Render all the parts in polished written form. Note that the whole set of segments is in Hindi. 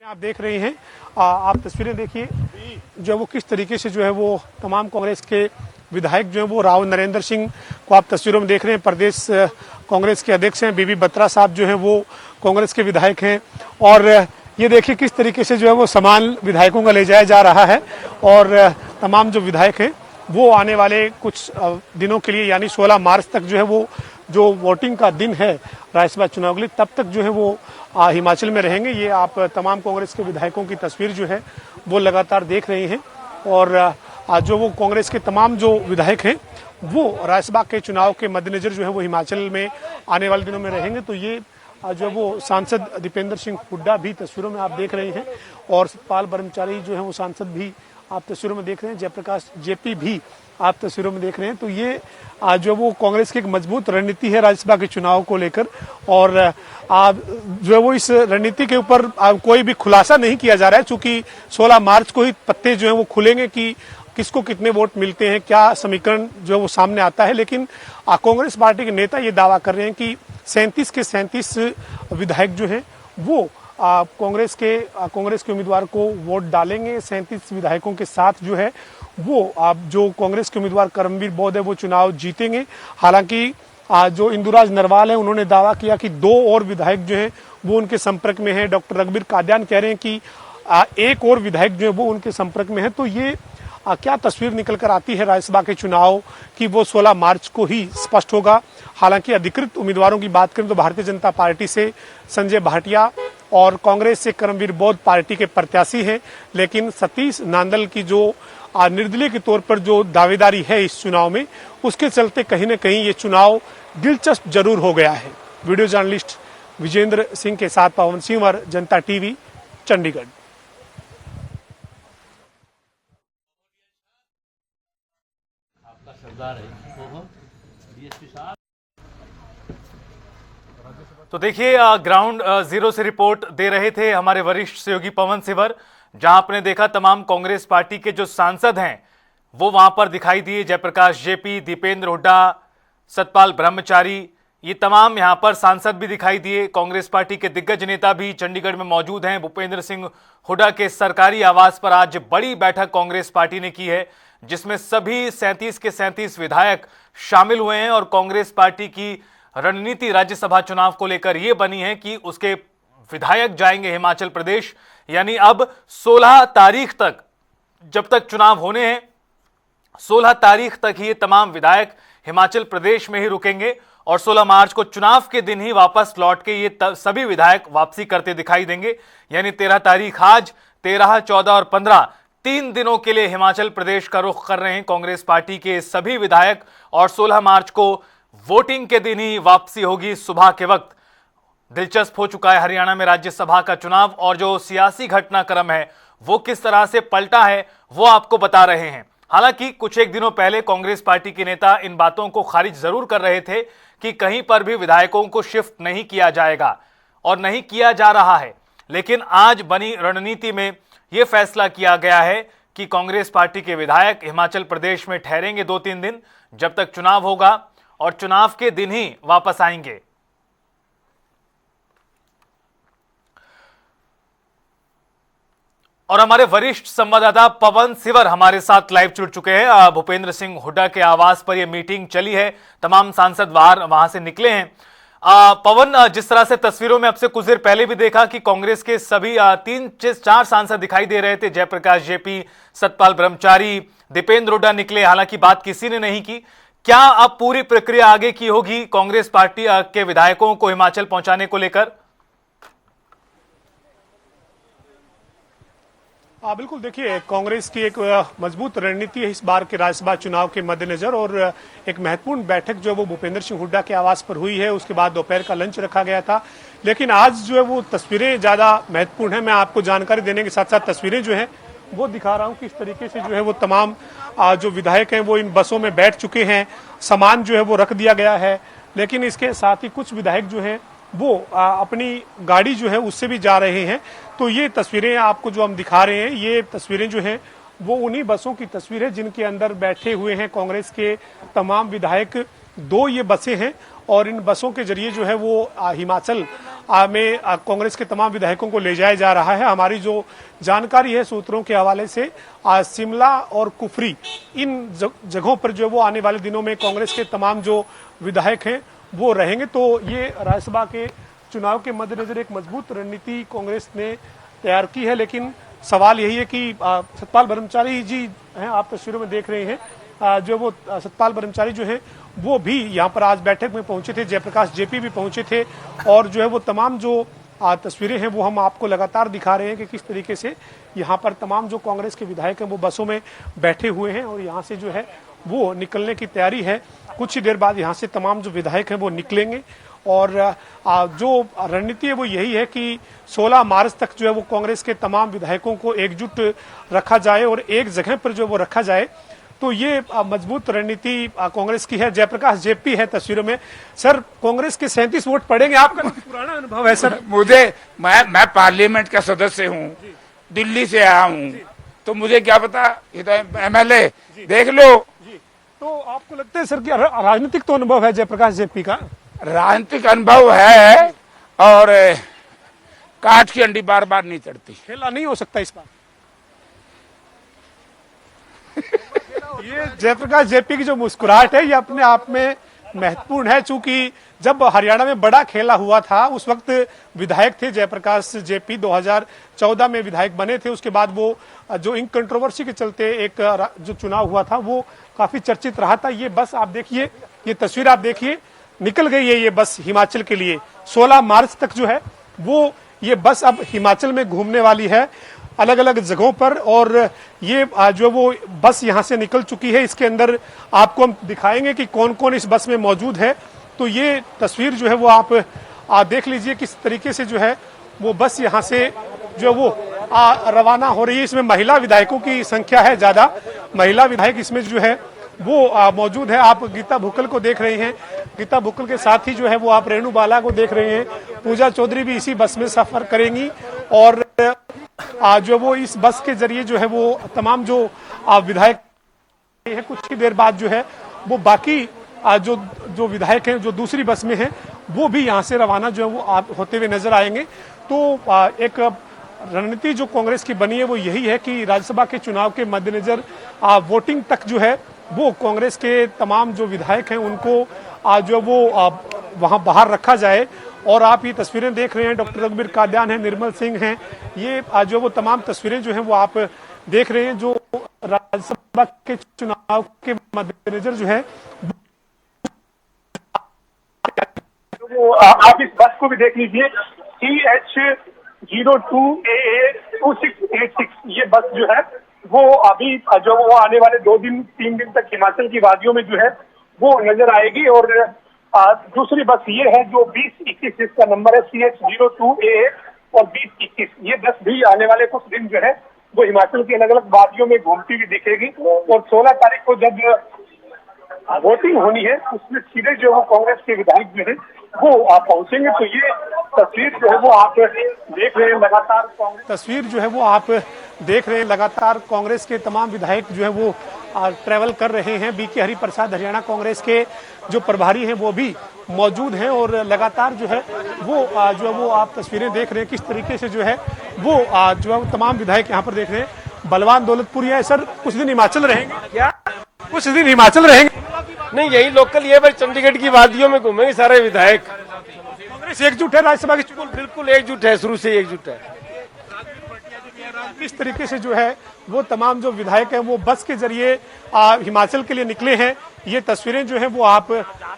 आप देख रहे हैं, आप तस्वीरें देखिए जो वो किस तरीके से जो है वो तमाम कांग्रेस के विधायक जो है वो राव नरेंद्र सिंह को आप तस्वीरों में देख रहे हैं। प्रदेश कांग्रेस के अध्यक्ष हैं बीबी बत्रा साहब जो है वो कांग्रेस के विधायक हैं और ये देखिए किस तरीके से जो है वो सामान विधायकों का ले जाया जा रहा है और तमाम जो विधायक हैं वो आने वाले कुछ दिनों के लिए यानी 16 मार्च तक जो है वो जो वोटिंग का दिन है राज्यसभा चुनाव के लिए तब तक जो है वो हिमाचल में रहेंगे। ये आप तमाम कांग्रेस के विधायकों की तस्वीर जो है वो लगातार देख रहे हैं और जो वो कांग्रेस के तमाम जो विधायक हैं वो राज्यसभा के चुनाव के मद्देनजर जो है वो हिमाचल में आने वाले दिनों में रहेंगे। तो ये जो है वो सांसद दीपेंद्र सिंह हुड्डा भी तस्वीरों में आप देख रहे हैं और सतपाल ब्रह्मचारी जो है वो सांसद भी आप तस्वीरों में देख रहे हैं, जयप्रकाश जेपी भी आप तस्वीरों में देख रहे हैं। तो ये जो वो कांग्रेस की एक मजबूत रणनीति है राज्यसभा के चुनाव को लेकर और जो है वो इस रणनीति के ऊपर कोई भी खुलासा नहीं किया जा रहा है, चूंकि 16 मार्च को ही पत्ते जो है वो खुलेंगे कि किसको कितने वोट मिलते हैं, क्या समीकरण जो है वो सामने आता है। लेकिन कांग्रेस पार्टी के नेता ये दावा कर रहे हैं कि 37 के 37 विधायक जो हैं वो कांग्रेस के उम्मीदवार को वोट डालेंगे। 37 विधायकों के साथ जो है वो जो कांग्रेस के उम्मीदवार करमवीर बौद्ध है वो चुनाव जीतेंगे। हालांकि जो इंदुराज नरवाल है उन्होंने दावा किया कि 2 और विधायक जो हैं वो उनके संपर्क में हैं। डॉक्टर रघुबीर कादियान कह रहे हैं कि एक और विधायक जो है वो उनके संपर्क में है। तो ये क्या तस्वीर निकल कर आती है राज्यसभा के चुनाव की वो 16 मार्च को ही स्पष्ट होगा। हालांकि अधिकृत उम्मीदवारों की बात करें तो भारतीय जनता पार्टी से संजय भाटिया और कांग्रेस से करमवीर बौद्ध पार्टी के प्रत्याशी हैं, लेकिन सतीश नांदल की जो निर्दलीय के तौर पर जो दावेदारी है इस चुनाव में, उसके चलते कहीं न कहीं ये चुनाव दिलचस्प जरूर हो गया है। वीडियो जर्नलिस्ट विजेंद्र सिंह के साथ पवन सिंह, जनता टीवी, चंडीगढ़। तो देखिए ग्राउंड जीरो से रिपोर्ट दे रहे थे हमारे वरिष्ठ सहयोगी पवन सिंवर, जहां आपने देखा तमाम कांग्रेस पार्टी के जो सांसद हैं वो वहां पर दिखाई दिए। जयप्रकाश जेपी, दीपेंद्र हुड्डा, सतपाल ब्रह्मचारी, ये तमाम यहां पर सांसद भी दिखाई दिए। कांग्रेस पार्टी के दिग्गज नेता भी चंडीगढ़ में मौजूद हैं। भूपेंद्र सिंह हुड्डा के सरकारी आवास पर आज बड़ी बैठक कांग्रेस पार्टी ने की है, जिसमें सभी 37 के 37 विधायक शामिल हुए हैं और कांग्रेस पार्टी की रणनीति राज्यसभा चुनाव को लेकर यह बनी है कि उसके विधायक जाएंगे हिमाचल प्रदेश। यानी अब 16 तारीख तक, जब तक चुनाव होने हैं, 16 तारीख तक ही ये तमाम विधायक हिमाचल प्रदेश में ही रुकेंगे और 16 मार्च को चुनाव के दिन ही वापस लौट के ये सभी विधायक वापसी करते दिखाई देंगे। यानी 13 तारीख आज, 13, 14 और 15 3 दिनों के लिए हिमाचल प्रदेश का रुख कर रहे हैं कांग्रेस पार्टी के सभी विधायक और 16 मार्च को वोटिंग के दिन ही वापसी होगी सुबह के वक्त। दिलचस्प हो चुका है हरियाणा में राज्यसभा का चुनाव और जो सियासी घटनाक्रम है वो किस तरह से पलटा है वो आपको बता रहे हैं। हालांकि कुछ एक दिनों पहले कांग्रेस पार्टी के नेता इन बातों को खारिज जरूर कर रहे थे कि कहीं पर भी विधायकों को शिफ्ट नहीं किया जाएगा और नहीं किया जा रहा है। लेकिन आज बनी रणनीति में यह फैसला किया गया है कि कांग्रेस पार्टी के विधायक हिमाचल प्रदेश में ठहरेंगे 2-3 दिन जब तक चुनाव होगा और चुनाव के दिन ही वापस आएंगे। और हमारे वरिष्ठ संवाददाता पवन सिंवर हमारे साथ लाइव जुड़ चुके हैं। भूपेंद्र सिंह हुड्डा के आवास पर यह मीटिंग चली है, तमाम सांसद वहां से निकले हैं। पवन, जिस तरह से तस्वीरों में अब से कुछ देर पहले भी देखा कि कांग्रेस के सभी 3-4 सांसद दिखाई दे रहे थे, जयप्रकाश जेपी, सतपाल ब्रह्मचारी, दीपेंद्र हुड्डा निकले, हालांकि बात किसी ने नहीं की। क्या अब पूरी प्रक्रिया आगे की होगी कांग्रेस पार्टी के विधायकों को हिमाचल पहुंचाने को लेकर? बिल्कुल, देखिए कांग्रेस की एक मजबूत रणनीति है इस बार के राज्यसभा चुनाव के मद्देनजर और एक महत्वपूर्ण बैठक जो है वो भूपेंद्र सिंह हुड्डा के आवास पर हुई है। उसके बाद दोपहर का लंच रखा गया था, लेकिन आज जो है वो तस्वीरें ज्यादा महत्वपूर्ण है। मैं आपको जानकारी देने के साथ साथ तस्वीरें जो है वो दिखा रहा हूं किस तरीके से जो है वो तमाम जो विधायक हैं वो इन बसों में बैठ चुके हैं, सामान जो है वो रख दिया गया है। लेकिन इसके साथ ही कुछ विधायक जो हैं वो अपनी गाड़ी जो है उससे भी जा रहे हैं। तो ये तस्वीरें आपको जो हम दिखा रहे हैं, ये तस्वीरें जो हैं वो उन्हीं बसों की तस्वीर है जिनके अंदर बैठे हुए हैं कांग्रेस के तमाम विधायक। 2 ये बसें हैं और इन बसों के जरिए जो है वो हिमाचल में कांग्रेस के तमाम विधायकों को ले जाया जा रहा है। हमारी जो जानकारी है सूत्रों के हवाले से शिमला और कुफरी इन जगहों पर जो वो आने वाले दिनों में कांग्रेस के तमाम जो विधायक हैं वो रहेंगे। तो ये राज्यसभा के चुनाव के मद्देनजर एक मजबूत रणनीति कांग्रेस ने तैयार की है। लेकिन सवाल यही है कि सतपाल ब्रह्मचारी जी हैं, आप तस्वीरों में देख रहे हैं, जो वो सतपाल ब्रह्मचारी जो है वो भी यहाँ पर आज बैठक में पहुंचे थे। जयप्रकाश जेपी भी पहुंचे थे और जो है वो तमाम जो तस्वीरें हैं वो हम आपको लगातार दिखा रहे हैं कि किस तरीके से यहाँ पर तमाम जो कांग्रेस के विधायक हैं वो बसों में बैठे हुए हैं और यहाँ से जो है वो निकलने की तैयारी है। कुछ ही देर बाद यहाँ से तमाम जो विधायक हैं वो निकलेंगे और जो रणनीति है वो यही है कि 16 मार्च तक जो है वो कांग्रेस के तमाम विधायकों को एकजुट रखा जाए और एक जगह पर जो वो रखा जाए। तो ये मजबूत रणनीति कांग्रेस की है। जयप्रकाश जेपी है तस्वीरों में। सर, कांग्रेस के 37 वोट पड़ेंगे, आपका पुराना अनुभव है सर? मैं पार्लियामेंट का सदस्य हूँ, दिल्ली से आया हूँ, तो मुझे क्या पता, एमएलए देख लो। तो आपको लगता है सर कि राजनीतिक तो अनुभव है जयप्रकाश जेपी का? राजनीतिक अनुभव है और काठ की अंडी बार बार नहीं चढ़ती। खेला नहीं हो सकता इस बार। ये जयप्रकाश जेपी की जो मुस्कुराहट है ये अपने आप में महत्वपूर्ण है, चूंकि जब हरियाणा में बड़ा खेला हुआ था उस वक्त विधायक थे जयप्रकाश जेपी, 2014 में विधायक बने थे। उसके बाद वो जो इन कंट्रोवर्सी के चलते एक जो चुनाव हुआ था वो काफी चर्चित रहा था। ये बस आप देखिए, ये तस्वीर आप देखिए, निकल गई है ये बस हिमाचल के लिए। 16 मार्च तक जो है वो ये बस अब हिमाचल में घूमने वाली है अलग अलग जगहों पर और ये जो वो बस यहाँ से निकल चुकी है। इसके अंदर आपको हम दिखाएंगे कि कौन कौन इस बस में मौजूद है। तो ये तस्वीर जो है वो आप देख लीजिए किस तरीके से जो है वो बस यहाँ से जो वो रवाना हो रही है। इसमें महिला विधायकों की संख्या है ज्यादा, महिला विधायक इसमें जो है वो मौजूद है। आप गीता भुक्कल को देख रहे हैं, गीता भुक्कल के साथ ही जो है वो आप रेणु बाला को देख रहे हैं। पूजा चौधरी भी इसी बस में सफर करेंगी और जो वो इस बस के जरिए जो है वो तमाम जो विधायक है कुछ ही देर बाद जो है वो बाकी जो विधायक हैं जो दूसरी बस में हैं वो भी यहाँ से रवाना जो है वो होते हुए नजर आएंगे। तो एक रणनीति जो कांग्रेस की बनी है वो यही है कि राज्यसभा के चुनाव के मद्देनजर वोटिंग तक जो है वो कांग्रेस के तमाम जो विधायक हैं उनको जो वो वहां बाहर रखा जाए। और आप ये तस्वीरें देख रहे हैं, डॉक्टर रघुवीर कादियान है, निर्मल सिंह हैं, ये जो वो तमाम तस्वीरें जो हैं वो आप देख रहे हैं जो राज्यसभा के चुनाव के मद्देनजर जो है वो आप इस बस को भी देख लीजिए, CH02AA2686 ये बस जो है वो अभी जो वो आने वाले 3 दिन तक हिमाचल की वादियों में जो है वो नजर आएगी। और दूसरी बस ये है जो 2021 इसका नंबर है, CH02AA और 2021 ये बस भी आने वाले कुछ दिन जो है वो हिमाचल की अलग अलग वादियों में घूमती हुई दिखेगी। और 16 तारीख को जब वोटिंग होनी है उसमें सीधे जो वो कांग्रेस के विधायक जो है वो पहुंचेंगे। तो ये तस्वीर जो है वो आप देख रहे हैं, लगातार तस्वीर जो है वो आप देख रहे हैं, लगातार कांग्रेस के तमाम विधायक जो है वो ट्रैवल कर रहे हैं। बीके हरिप्रसाद हरियाणा कांग्रेस के जो प्रभारी हैं वो भी मौजूद हैं और लगातार जो है वो आप तस्वीरें देख रहे हैं किस तरीके से जो है वो जो है तमाम विधायक यहाँ पर देख रहे हैं। बलवान दौलतपुरिया है सर, कुछ दिन हिमाचल रहेंगे क्या? कुछ दिन हिमाचल रहेंगे? नहीं, यही लोकल ये भाई चंडीगढ़ की वादियों में घूमेंगे सारे विधायक। कांग्रेस एकजुट है राज्यसभा की? बिल्कुल एकजुट है, शुरू से एकजुट है। किस तरीके से जो है वो तमाम जो विधायक हैं वो बस के जरिए हिमाचल के लिए निकले हैं। ये तस्वीरें जो है वो आप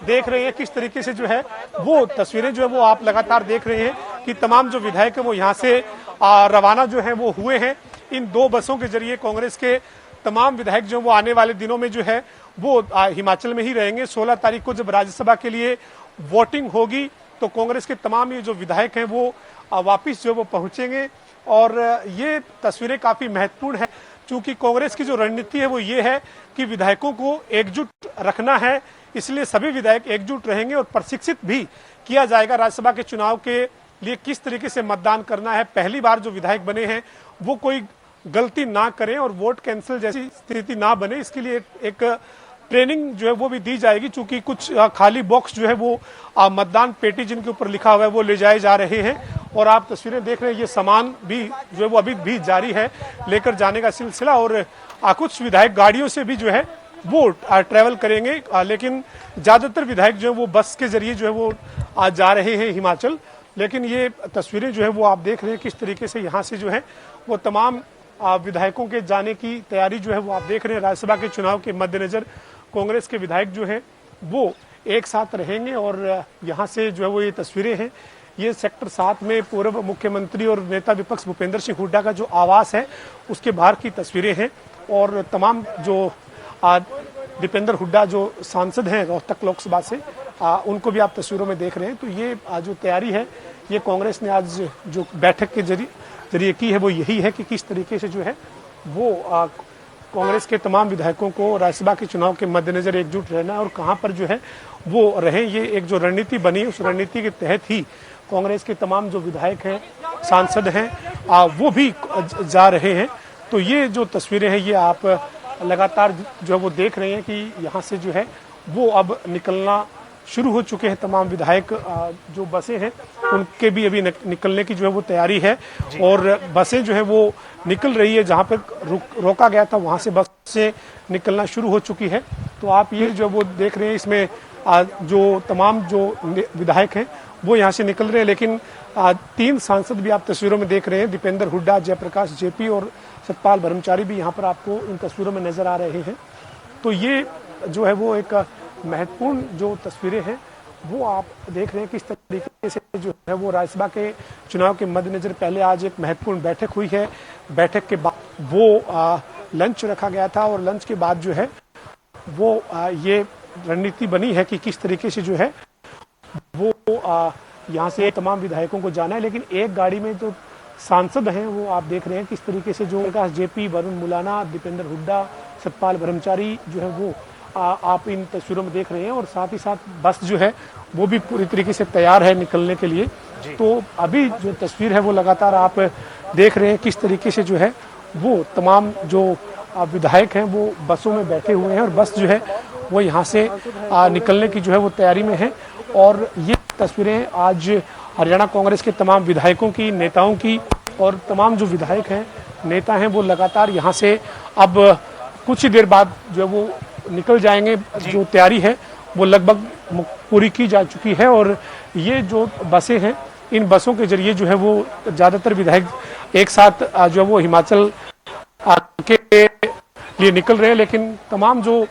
देख रहे हैं किस तरीके से जो है वो तस्वीरें जो है वो आप लगातार देख रहे हैं कि तमाम जो विधायक हैं वो यहाँ से रवाना जो है वो हुए हैं। इन 2 बसों के जरिए कांग्रेस के तमाम विधायक जो वो आने वाले दिनों में जो है वो हिमाचल में ही रहेंगे। 16 तारीख को जब राज्यसभा के लिए वोटिंग होगी तो कांग्रेस के तमाम ये जो विधायक हैं वो वापिस जो वो पहुंचेंगे। और ये तस्वीरें काफी महत्वपूर्ण है क्योंकि कांग्रेस की जो रणनीति है वो ये है कि विधायकों को एकजुट रखना है, इसलिए सभी विधायक एकजुट रहेंगे और प्रशिक्षित भी किया जाएगा राज्यसभा के चुनाव के लिए किस तरीके से मतदान करना है। पहली बार जो विधायक बने हैं वो कोई गलती ना करें और वोट कैंसिल जैसी स्थिति ना बने, इसके लिए एक ट्रेनिंग जो है वो भी दी जाएगी, चूंकि कुछ खाली बॉक्स जो है वो मतदान पेटी जिनके ऊपर लिखा हुआ है वो ले जाए जा रहे हैं। और आप तस्वीरें देख रहे हैं, ये सामान भी जो है वो अभी भी जारी है लेकर जाने का सिलसिला। और कुछ विधायक गाड़ियों से भी जो है वो ट्रैवल करेंगे, लेकिन ज्यादातर विधायक जो है वो बस के जरिए जो है वो जा रहे हैं हिमाचल। लेकिन ये तस्वीरें जो है वो आप देख रहे हैं किस तरीके से यहाँ से जो है वो तमाम विधायकों के जाने की तैयारी जो है वो आप देख रहे हैं। राज्यसभा के चुनाव के मद्देनजर कांग्रेस के विधायक जो है वो एक साथ रहेंगे। और यहाँ से जो है वो ये तस्वीरें हैं, ये सेक्टर 7 में पूर्व मुख्यमंत्री और नेता विपक्ष भूपेंद्र सिंह हुड्डा का जो आवास है उसके बाहर की तस्वीरें हैं। और तमाम जो दीपेंद्र हुड्डा जो सांसद हैं रोहतक लोकसभा से, उनको भी आप तस्वीरों में देख रहे हैं। तो ये जो तैयारी है ये कांग्रेस ने आज जो बैठक के जरिए की है वो यही है कि किस तरीके से जो है वो कांग्रेस के तमाम विधायकों को राज्यसभा के चुनाव के मद्देनजर एकजुट रहना है और कहां पर जो है वो रहें। ये एक जो रणनीति बनी उस रणनीति के तहत ही कांग्रेस के तमाम जो विधायक हैं, सांसद हैं, वो भी जा रहे हैं। तो ये जो तस्वीरें हैं ये आप लगातार जो है वो देख रहे हैं कि यहाँ से जो है वो अब निकलना शुरू हो चुके हैं। तमाम विधायक जो बसें हैं उनके भी अभी निकलने की जो है वो तैयारी है। और बसें जो है वो निकल रही है, जहां पर रोका गया था वहां से बस से निकलना शुरू हो चुकी है। तो आप ये जो वो देख रहे हैं, इसमें जो तमाम जो विधायक हैं वो यहाँ से निकल रहे हैं। लेकिन 3 सांसद भी आप तस्वीरों में देख रहे हैं, दीपेंद्र हुड्डा, जयप्रकाश जेपी और सतपाल ब्रह्मचारी भी यहाँ पर आपको इन तस्वीरों में नजर आ रहे हैं। तो ये जो है वो एक महत्वपूर्ण जो तस्वीरें हैं वो आप देख रहे हैं किस तरीके से जो है वो राज्यसभा के चुनाव के मद्देनजर पहले आज एक महत्वपूर्ण बैठक हुई है। बैठक के बाद वो लंच रखा गया था और लंच के बाद जो है वो ये रणनीति बनी है कि किस तरीके से जो है वो यहाँ से तमाम विधायकों को जाना है। लेकिन एक गाड़ी में जो सांसद हैं वो आप देख रहे हैं किस तरीके से जो प्रकाश जेपी, वरुण मुलाना, दीपेंद्र हुड्डा, सतपाल ब्रह्मचारी जो है वो आप इन तस्वीरों में देख रहे हैं। और साथ ही साथ बस जो है वो भी पूरी तरीके से तैयार है निकलने के लिए। तो अभी जो तस्वीर है वो लगातार आप देख रहे हैं किस तरीके से जो है वो तमाम जो विधायक हैं वो बसों में बैठे हुए हैं और बस जो है वो यहाँ से निकलने की जो है वो तैयारी में है। और ये तस्वीरें आज हरियाणा कांग्रेस के तमाम विधायकों की, नेताओं की और तमाम जो विधायक हैं, नेता हैं वो लगातार यहाँ से अब कुछ ही देर बाद जो है वो निकल जाएंगे। जो तैयारी है वो लगभग पूरी की जा चुकी है। और ये जो बसें हैं इन बसों के जरिए जो है वो ज्यादातर विधायक एक साथ जो है वो हिमाचल के लिए निकल रहे हैं। लेकिन तमाम जो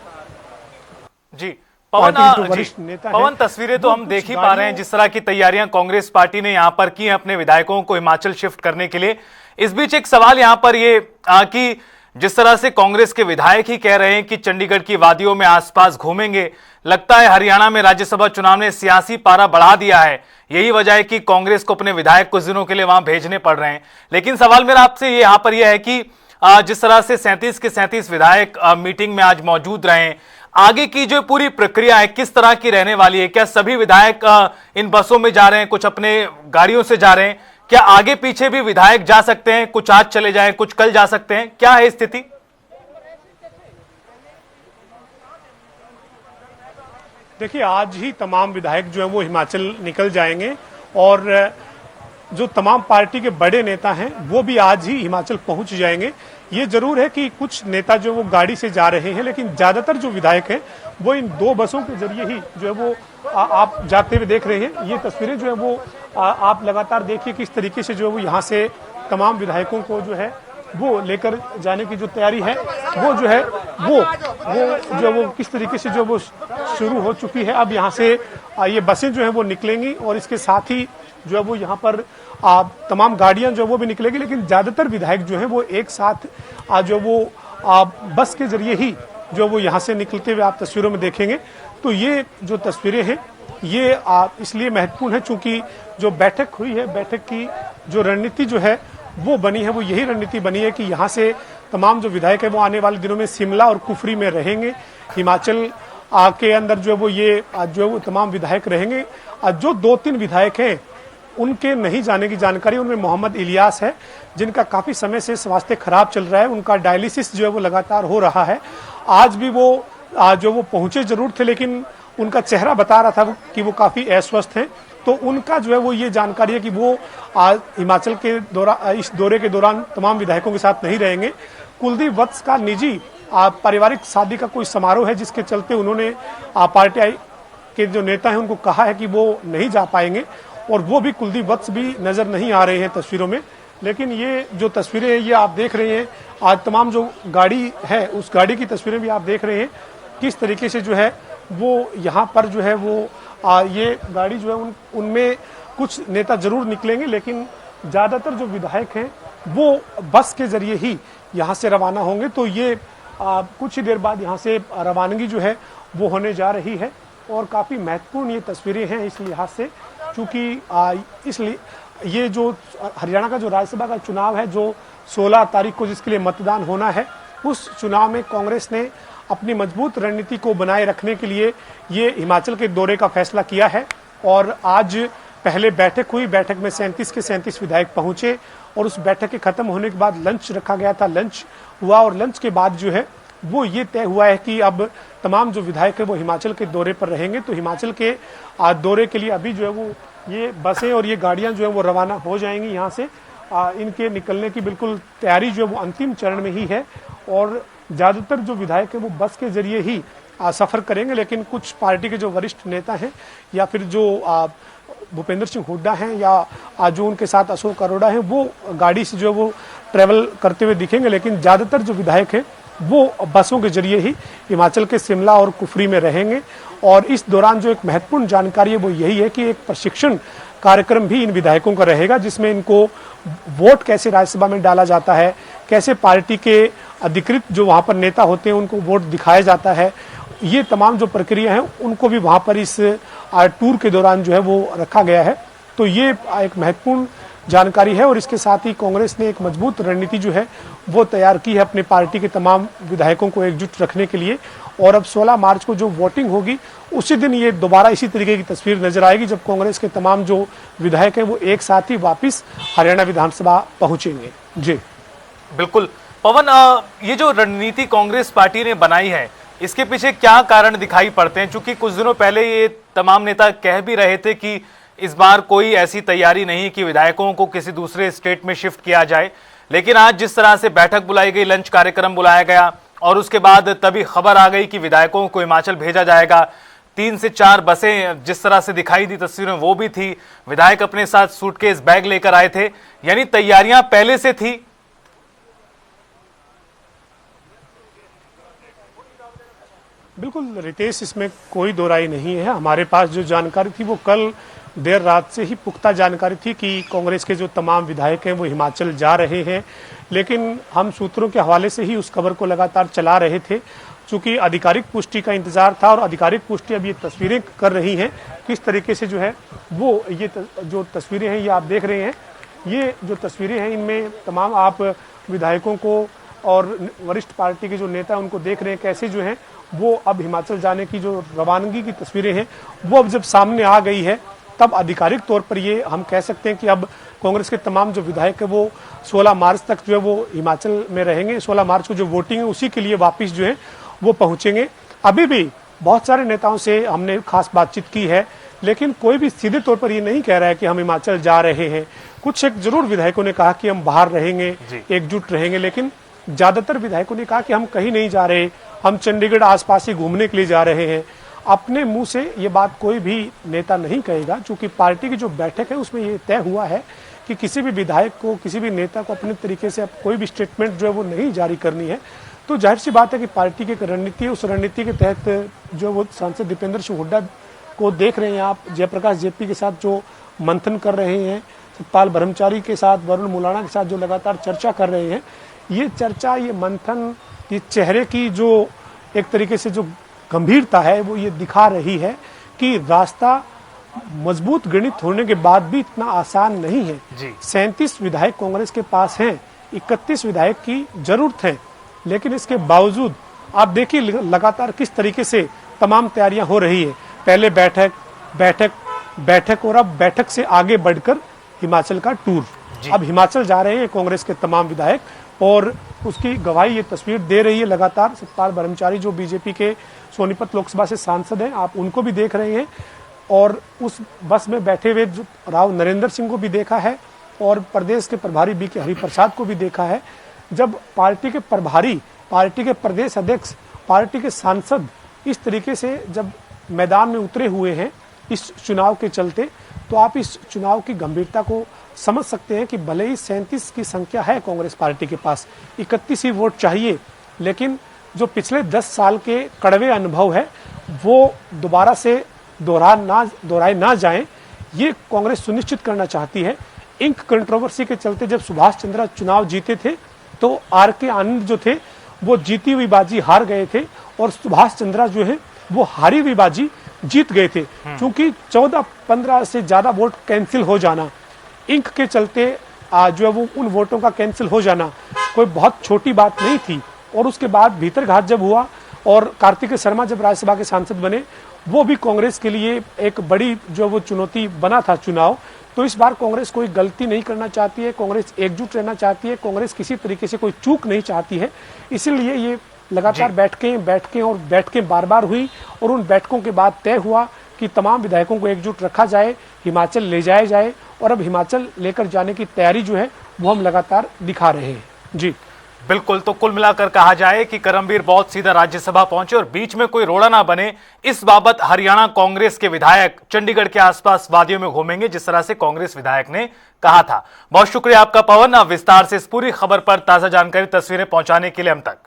पवन तस्वीरें तो हम देख ही पा रहे हैं जिस तरह की तैयारियां कांग्रेस पार्टी ने यहां पर की अपने विधायकों को हिमाचल शिफ्ट करने के लिए। इस बीच एक सवाल यहां पर ये कि जिस तरह से कांग्रेस के विधायक ही कह रहे हैं कि चंडीगढ़ की वादियों में आसपास घूमेंगे, लगता है हरियाणा में राज्यसभा चुनाव ने सियासी पारा बढ़ा दिया है। यही वजह है कि कांग्रेस को अपने विधायक कुछ दिनों के लिए वहां भेजने पड़ रहे हैं। लेकिन सवाल मेरा आपसे ये यहां पर यह है कि जिस तरह से 37 के 37 विधायक मीटिंग में आज मौजूद रहे, आगे की जो पूरी प्रक्रिया है किस तरह की रहने वाली है? क्या सभी विधायक इन बसों में जा रहे हैं, कुछ अपने गाड़ियों से जा रहे हैं? क्या आगे पीछे भी विधायक जा सकते हैं? कुछ आज चले जाएं, कुछ कल जा सकते हैं? क्या है स्थिति? देखिए, आज ही तमाम विधायक जो है वो हिमाचल निकल जाएंगे और जो तमाम पार्टी के बड़े नेता हैं वो भी आज ही हिमाचल पहुंच जाएंगे। ये जरूर है कि कुछ नेता जो वो गाड़ी से जा रहे हैं, लेकिन ज्यादातर जो विधायक हैं वो इन 2 बसों के जरिए ही जो है वो आप जाते हुए देख रहे हैं। ये तस्वीरें जो है वो आप लगातार देखिए किस तरीके से जो है वो यहाँ से तमाम विधायकों को जो है वो लेकर जाने की जो तैयारी है वो जो है वो जो वो किस तरीके से जो वो शुरू हो चुकी है। अब यहाँ से ये बसें जो है वो निकलेंगी और इसके साथ ही जो है वो यहाँ पर तमाम गाड़ियां जो वो भी निकलेगी। लेकिन ज्यादातर विधायक जो है वो एक साथ जो वो बस के जरिए ही जो वो यहाँ से निकलते हुए आप तस्वीरों में देखेंगे। तो ये जो तस्वीरें हैं ये इसलिए महत्वपूर्ण है चूंकि जो बैठक हुई है, बैठक की जो रणनीति जो है वो बनी है, वो यही रणनीति बनी है कि यहाँ से तमाम जो विधायक है वो आने वाले दिनों में शिमला और कुफरी में रहेंगे। हिमाचल के अंदर जो है वो ये जो है वो तमाम विधायक रहेंगे। जो 2-3 विधायक हैं उनके नहीं जाने की जानकारी, उनमें मोहम्मद इलियास है जिनका काफी समय से स्वास्थ्य खराब चल रहा है, उनका डायलिसिस जो है वो लगातार हो रहा है। आज भी वो जो वो पहुंचे जरूर थे, लेकिन उनका चेहरा बता रहा था कि वो काफी अस्वस्थ हैं। तो उनका जो है वो ये जानकारी है कि वो आज हिमाचल के इस दौरे के दौरान तमाम विधायकों के साथ नहीं रहेंगे। कुलदीप वत्स का निजी पारिवारिक शादी का कोई समारोह है, जिसके चलते उन्होंने पार्टी के जो नेता हैं उनको कहा है कि वो नहीं जा पाएंगे, और वो भी कुलदीप वत्स भी नजर नहीं आ रहे हैं तस्वीरों में। लेकिन ये जो तस्वीरें हैं ये आप देख रहे हैं, आज तमाम जो गाड़ी है उस गाड़ी की तस्वीरें भी आप देख रहे हैं किस तरीके से जो है वो यहाँ पर जो है वो ये गाड़ी जो है उनमें कुछ नेता जरूर निकलेंगे, लेकिन ज्यादातर जो विधायक हैं वो बस के जरिए ही यहाँ से रवाना होंगे। तो ये कुछ ही देर बाद यहाँ से रवानगी जो है वो होने जा रही है, और काफी महत्वपूर्ण ये तस्वीरें हैं इस लिहाज से, चूंकि इसलिए ये जो हरियाणा का जो राज्यसभा का चुनाव है जो 16 तारीख को जिसके लिए मतदान होना है, उस चुनाव में कांग्रेस ने अपनी मजबूत रणनीति को बनाए रखने के लिए ये हिमाचल के दौरे का फैसला किया है। और आज पहले बैठक हुई, बैठक में 37 के 37 विधायक पहुंचे, और उस बैठक के खत्म होने के बाद लंच रखा गया था, लंच हुआ, और लंच के बाद जो है वो ये तय हुआ है कि अब तमाम जो विधायक है वो हिमाचल के दौरे पर रहेंगे। तो हिमाचल के दौरे के लिए अभी जो है वो ये बसें और ये गाड़ियां जो है वो रवाना हो जाएंगी यहाँ से। इनके निकलने की बिल्कुल तैयारी जो है वो अंतिम चरण में ही है, और ज्यादातर जो विधायक है वो बस के जरिए ही सफर करेंगे। लेकिन कुछ पार्टी के जो वरिष्ठ नेता हैं या फिर जो भूपेंद्र सिंह हुड्डा हैं या जो उनके साथ अशोक अरोड़ा हैं, वो गाड़ी से जो है वो ट्रेवल करते हुए दिखेंगे। लेकिन ज्यादातर जो विधायक हैं वो बसों के जरिए ही हिमाचल के शिमला और कुफरी में रहेंगे। और इस दौरान जो एक महत्वपूर्ण जानकारी है वो यही है कि एक प्रशिक्षण कार्यक्रम भी इन विधायकों का रहेगा, जिसमें इनको वोट कैसे राज्यसभा में डाला जाता है, कैसे पार्टी के अधिकृत जो वहां पर नेता होते हैं उनको वोट दिखाया जाता है, ये तमाम जो प्रक्रिया है उनको भी वहां पर इस टूर के दौरान जो है वो रखा गया है। तो ये एक महत्वपूर्ण जानकारी है, और इसके साथ ही कांग्रेस ने एक मजबूत रणनीति जो है वो तैयार की है अपनी पार्टी के तमाम विधायकों को एकजुट रखने के लिए। और अब 16 मार्च को जो वोटिंग होगी उसी दिन ये दोबारा इसी तरीके की तस्वीर नजर आएगी, जब कांग्रेस के तमाम जो विधायक हैं वो एक साथ ही वापिस हरियाणा विधानसभा पहुंचेंगे। जी बिल्कुल पवन, ये जो रणनीति कांग्रेस पार्टी ने बनाई है इसके पीछे क्या कारण दिखाई पड़ते हैं? क्योंकि कुछ दिनों पहले ये तमाम नेता कह भी रहे थे कि इस बार कोई ऐसी तैयारी नहीं कि विधायकों को किसी दूसरे स्टेट में शिफ्ट किया जाए, लेकिन आज जिस तरह से बैठक बुलाई गई, लंच कार्यक्रम बुलाया गया, और उसके बाद तभी खबर आ गई कि विधायकों को हिमाचल भेजा जाएगा। 3 से 4 बसें जिस तरह से दिखाई दी तस्वीरें वो भी थी, विधायक अपने साथ सूटकेस बैग लेकर आए थे, यानी तैयारियां पहले से थी। बिल्कुल रितेश, इसमें कोई दो राय नहीं है। हमारे पास जो जानकारी थी वो कल देर रात से ही पुख्ता जानकारी थी कि कांग्रेस के जो तमाम विधायक हैं वो हिमाचल जा रहे हैं, लेकिन हम सूत्रों के हवाले से ही उस खबर को लगातार चला रहे थे। चूंकि आधिकारिक पुष्टि का इंतजार था, और आधिकारिक पुष्टि अब ये तस्वीरें कर रही हैं किस तरीके से जो है वो ये जो तस्वीरें हैं ये आप देख रहे हैं। ये जो तस्वीरें हैं इनमें तमाम आप विधायकों को और वरिष्ठ पार्टी के जो नेता हैं उनको देख रहे हैं कैसे जो है वो अब हिमाचल जाने की जो रवानगी की तस्वीरें हैं वो अब जब सामने आ गई है, तब आधिकारिक तौर पर ये हम कह सकते हैं कि अब कांग्रेस के तमाम जो विधायक है वो 16 मार्च तक जो है वो हिमाचल में रहेंगे। 16 मार्च को जो वोटिंग है उसी के लिए वापस जो है वो पहुंचेंगे। अभी भी बहुत सारे नेताओं से हमने खास बातचीत की है, लेकिन कोई भी सीधे तौर पर ये नहीं कह रहा है कि हम हिमाचल जा रहे हैं। कुछ एक जरूर विधायकों ने कहा कि हम बाहर रहेंगे, एकजुट रहेंगे, लेकिन ज्यादातर विधायकों ने कहा कि हम कहीं नहीं जा रहे, हम चंडीगढ़ आसपास ही घूमने के लिए जा रहे हैं। अपने मुंह से ये बात कोई भी नेता नहीं कहेगा, क्योंकि पार्टी की जो बैठक है उसमें ये तय हुआ है कि किसी भी विधायक को, किसी भी नेता को अपने तरीके से कोई भी स्टेटमेंट जो है वो नहीं जारी करनी है। तो जाहिर सी बात है कि पार्टी की एक रणनीति है, उस रणनीति के तहत जो वो सांसद दीपेंद्र सिंह हुड्डा को देख रहे हैं आप, जयप्रकाश जेपी के साथ जो मंथन कर रहे हैं, सतपाल ब्रह्मचारी के साथ, वरुण मुलाणा के साथ जो लगातार चर्चा कर रहे हैं, ये चर्चा, ये मंथन, ये चेहरे की जो एक तरीके से जो गंभीरता है वो ये दिखा रही है कि रास्ता मजबूत गणित होने के बाद भी इतना आसान नहीं है। 37 विधायक कांग्रेस के पास हैं, 31 विधायक की जरूरत है, लेकिन इसके बावजूद आप देखिए लगातार किस तरीके से तमाम तैयारियां हो रही है। पहले बैठक बैठक बैठक और अब बैठक से आगे बढ़कर हिमाचल का टूर। अब हिमाचल जा रहे हैं कांग्रेस के तमाम विधायक और उसकी गवाही ये तस्वीर दे रही है लगातार। सतपाल ब्रह्मचारी जो बीजेपी के सोनीपत लोकसभा से सांसद हैं, आप उनको भी देख रहे हैं और उस बस में बैठे हुए जो राव नरेंद्र सिंह को भी देखा है और प्रदेश के प्रभारी बीके हरिप्रसाद को भी देखा है। जब पार्टी के प्रभारी, पार्टी के प्रदेश अध्यक्ष, पार्टी के सांसद इस तरीके से जब मैदान में उतरे हुए हैं इस चुनाव के चलते, तो आप इस चुनाव की गंभीरता को समझ सकते हैं कि भले ही 37 की संख्या है कांग्रेस पार्टी के पास, 31 ही वोट चाहिए, लेकिन जो पिछले 10 साल के कड़वे अनुभव है वो दोबारा से दोहराए ना जाएं, ये कांग्रेस सुनिश्चित करना चाहती है। इंक कंट्रोवर्सी के चलते जब सुभाष चंद्रा चुनाव जीते थे तो आर के आनंद जो थे वो जीती हुई बाजी हार गए थे और सुभाष चंद्रा जो है वो हारी हुई बाजी जीत गए थे। क्योंकि 14-15 से ज्यादा वोट कैंसिल हो जाना, इंक के चलते जो है वो उन वोटों का कैंसिल हो जाना कोई बहुत छोटी बात नहीं थी। और उसके बाद भीतरघात जब हुआ और कार्तिकेय शर्मा जब राज्यसभा के सांसद बने, वो भी कांग्रेस के लिए एक बड़ी जो वो चुनौती बना था चुनाव। तो इस बार कांग्रेस कोई गलती नहीं करना चाहती है, कांग्रेस एकजुट रहना चाहती है, कांग्रेस किसी तरीके से कोई चूक नहीं चाहती है। इसीलिए ये लगातार बैठकें बार-बार हुई और उन बैठकों के बाद तय हुआ कि तमाम विधायकों को एकजुट रखा जाए, हिमाचल ले जाया जाए और अब हिमाचल लेकर जाने की तैयारी जो है वो हम लगातार दिखा रहे हैं। जी बिल्कुल, तो कुल मिलाकर कहा जाए कि करमबीर बहुत सीधा राज्यसभा पहुंचे और बीच में कोई रोड़ा ना बने, इस बाबत हरियाणा कांग्रेस के विधायक चंडीगढ़ के आसपास वादियों में घूमेंगे, जिस तरह से कांग्रेस विधायक ने कहा था। बहुत शुक्रिया आपका पवन, विस्तार से इस पूरी खबर पर ताजा जानकारी, तस्वीरें पहुंचाने के लिए हम तक।